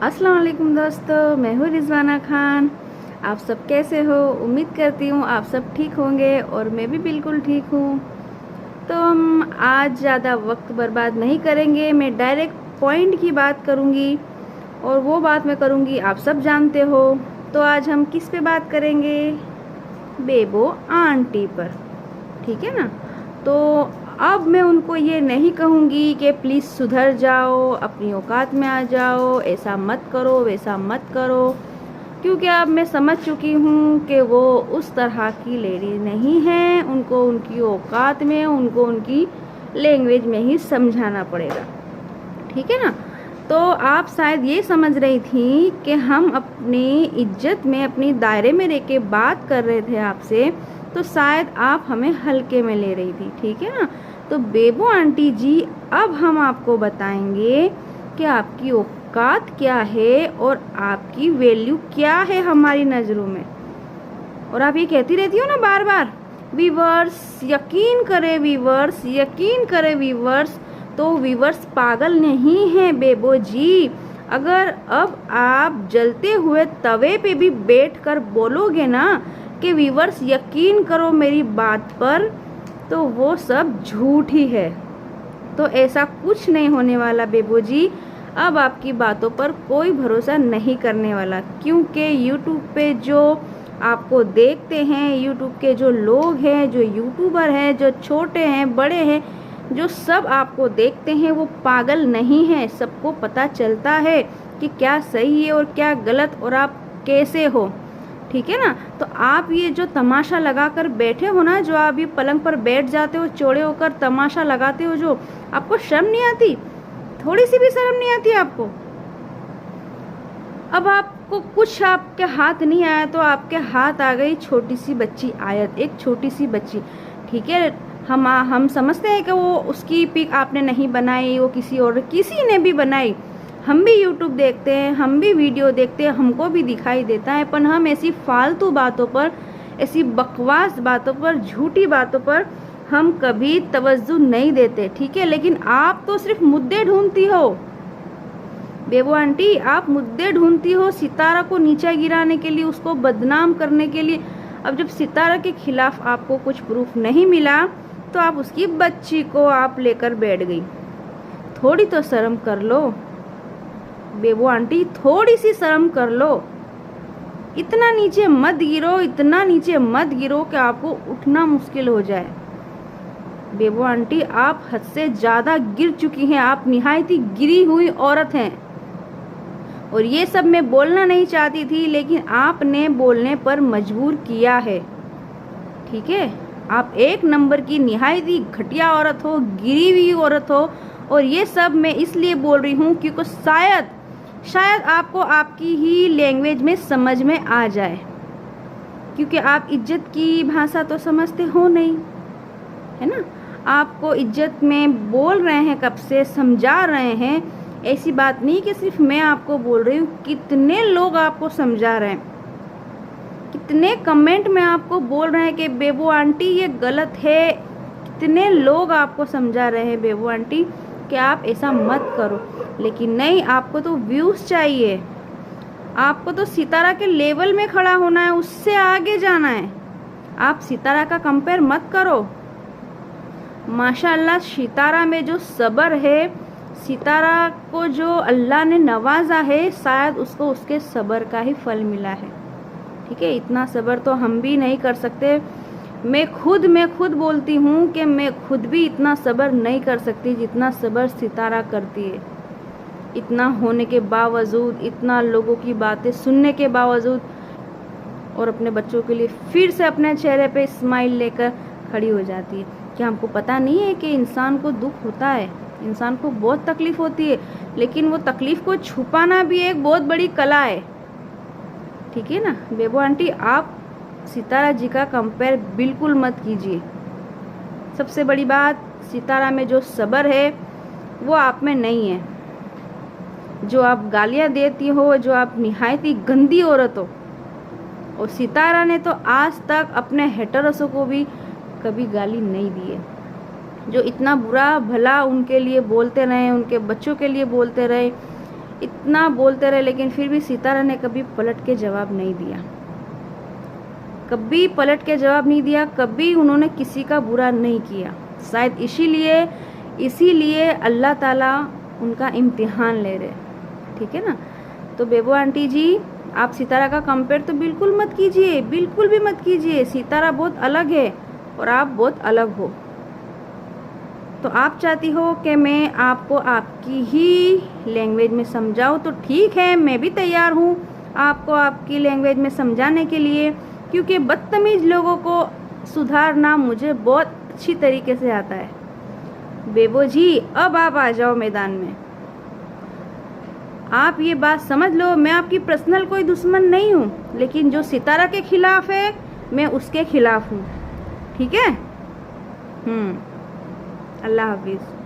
अस्सलाम वालेकुम दोस्तों, मैं हूँ रिजवाना खान। आप सब कैसे हो? उम्मीद करती हूँ आप सब ठीक होंगे और मैं भी बिल्कुल ठीक हूँ। तो हम आज ज़्यादा वक्त बर्बाद नहीं करेंगे, मैं डायरेक्ट पॉइंट की बात करूँगी और वो बात मैं करूँगी आप सब जानते हो। तो आज हम किस पे बात करेंगे? बेबो आंटी पर, ठीक है ना। तो अब मैं उनको ये नहीं कहूँगी कि प्लीज़ सुधर जाओ, अपनी औकात में आ जाओ, ऐसा मत करो वैसा मत करो, क्योंकि अब मैं समझ चुकी हूँ कि वो उस तरह की लेडी नहीं है। उनको उनकी औकात में, उनको उनकी लैंग्वेज में ही समझाना पड़ेगा, ठीक है ना। तो आप शायद ये समझ रही थी कि हम अपनी इज्जत में, अपनी दायरे में रह के बात कर रहे थे आपसे, तो शायद आप हमें हल्के में ले रही थी, ठीक है ना। तो बेबो आंटी जी, अब हम आपको बताएंगे कि आपकी औकात क्या है और आपकी वैल्यू क्या है हमारी नज़रों में। और आप ये कहती रहती हो ना बार बार, वीवर्स यकीन करें, वीवर्स यकीन करें, वीवर्स। तो वीवर्स पागल नहीं हैं बेबो जी। अगर अब आप जलते हुए तवे पे भी बैठकर बोलोगे ना कि वीवर्स यकीन करो मेरी बात पर, तो वो सब झूठ ही है। तो ऐसा कुछ नहीं होने वाला बेबो जी। अब आपकी बातों पर कोई भरोसा नहीं करने वाला, क्योंकि यूट्यूब पे जो आपको देखते हैं, यूट्यूब के जो लोग हैं, जो यूट्यूबर हैं, जो छोटे हैं बड़े हैं, जो सब आपको देखते हैं, वो पागल नहीं हैं। सबको पता चलता है कि क्या सही है और क्या गलत और आप कैसे हो, ठीक है ना। तो आप ये जो तमाशा लगा कर बैठे हो ना, जो आप ये पलंग पर बैठ जाते हो चौड़े होकर तमाशा लगाते हो, जो आपको शर्म नहीं आती? थोड़ी सी भी शर्म नहीं आती आपको? अब आपको कुछ आपके हाथ नहीं आया तो आपके हाथ आ गई छोटी सी बच्ची आयत, एक छोटी सी बच्ची, ठीक है। हम समझते हैं कि वो उसकी पिक आपने नहीं बनाई, वो किसी ने भी बनाई। हम भी यूट्यूब देखते हैं, हम भी वीडियो देखते हैं, हमको भी दिखाई देता है, पर हम ऐसी फालतू बातों पर, ऐसी बकवास बातों पर, झूठी बातों पर हम कभी तवज्जो नहीं देते, ठीक है। लेकिन आप तो सिर्फ मुद्दे ढूंढती हो बेबो आंटी, आप मुद्दे ढूंढती हो सितारा को नीचा गिराने के लिए, उसको बदनाम करने के लिए। अब जब सितारा के खिलाफ आपको कुछ प्रूफ नहीं मिला तो आप उसकी बच्ची को आप लेकर बैठ गई। थोड़ी तो शर्म कर लो बेबो आंटी, थोड़ी सी शर्म कर लो। इतना नीचे मत गिरो, इतना नीचे मत गिरो कि आपको उठना मुश्किल हो जाए। बेबो आंटी, आप हद से ज़्यादा गिर चुकी हैं, आप निहायती गिरी हुई औरत हैं। और ये सब मैं बोलना नहीं चाहती थी, लेकिन आपने बोलने पर मजबूर किया है, ठीक है। आप एक नंबर की निहायती घटिया औरत हो, गिरी हुई औरत हो। और ये सब मैं इसलिए बोल रही हूँ क्योंकि शायद आपको आपकी ही लैंग्वेज में समझ में आ जाए, क्योंकि आप इज्जत की भाषा तो समझते हो नहीं, है ना। आपको इज्जत में बोल रहे हैं, कब से समझा रहे हैं। ऐसी बात नहीं कि सिर्फ मैं आपको बोल रही हूँ, कितने लोग आपको समझा रहे हैं, कितने कमेंट में आपको बोल रहे हैं कि बेबो आंटी ये गलत है। कितने लोग आपको समझा रहे हैं बेबो आंटी कि आप ऐसा मत करो, लेकिन नहीं, आपको तो व्यूज़ चाहिए, आपको तो सितारा के लेवल में खड़ा होना है, उससे आगे जाना है। आप सितारा का कंपेयर मत करो। माशाअल्लाह सितारा में जो सब्र है, सितारा को जो अल्लाह ने नवाजा है, शायद उसको उसके सब्र का ही फल मिला है, ठीक है। इतना सब्र तो हम भी नहीं कर सकते। मैं खुद बोलती हूँ कि मैं खुद भी इतना सब्र नहीं कर सकती जितना सब्र सितारा करती है। इतना होने के बावजूद, इतना लोगों की बातें सुनने के बावजूद, और अपने बच्चों के लिए फिर से अपने चेहरे पे स्माइल लेकर खड़ी हो जाती है। क्या हमको पता नहीं है कि इंसान को दुख होता है, इंसान को बहुत तकलीफ़ होती है, लेकिन वो तकलीफ़ को छुपाना भी एक बहुत बड़ी कला है, ठीक है ना। बेबो आंटी, आप सितारा जी का कंपेयर बिल्कुल मत कीजिए। सबसे बड़ी बात, सितारा में जो सब्र है वो आप में नहीं है। जो आप गालियाँ देती हो, जो आप निहायती गंदी औरत हो, और सितारा ने तो आज तक अपने हेटरसों को भी कभी गाली नहीं दी है। जो इतना बुरा भला उनके लिए बोलते रहे, उनके बच्चों के लिए बोलते रहे, इतना बोलते रहे, लेकिन फिर भी सितारा ने कभी पलट के जवाब नहीं दिया, कभी पलट के जवाब नहीं दिया, कभी उन्होंने किसी का बुरा नहीं किया। शायद इसीलिए अल्लाह ताला उनका इम्तिहान ले रहे, ठीक है ना। तो बेबो आंटी जी, आप सितारा का कंपेयर तो बिल्कुल मत कीजिए, बिल्कुल भी मत कीजिए। सितारा बहुत अलग है और आप बहुत अलग हो। तो आप चाहती हो कि मैं आपको आपकी ही लैंग्वेज में समझाऊँ, तो ठीक है, मैं भी तैयार हूँ आपको आपकी लैंग्वेज में समझाने के लिए, क्योंकि बदतमीज़ लोगों को सुधारना मुझे बहुत अच्छी तरीके से आता है। बेबो जी, अब आप आ जाओ मैदान में। आप ये बात समझ लो, मैं आपकी पर्सनल कोई दुश्मन नहीं हूँ, लेकिन जो सितारा के खिलाफ है मैं उसके खिलाफ हूँ, ठीक है। अल्लाह हाफिज़।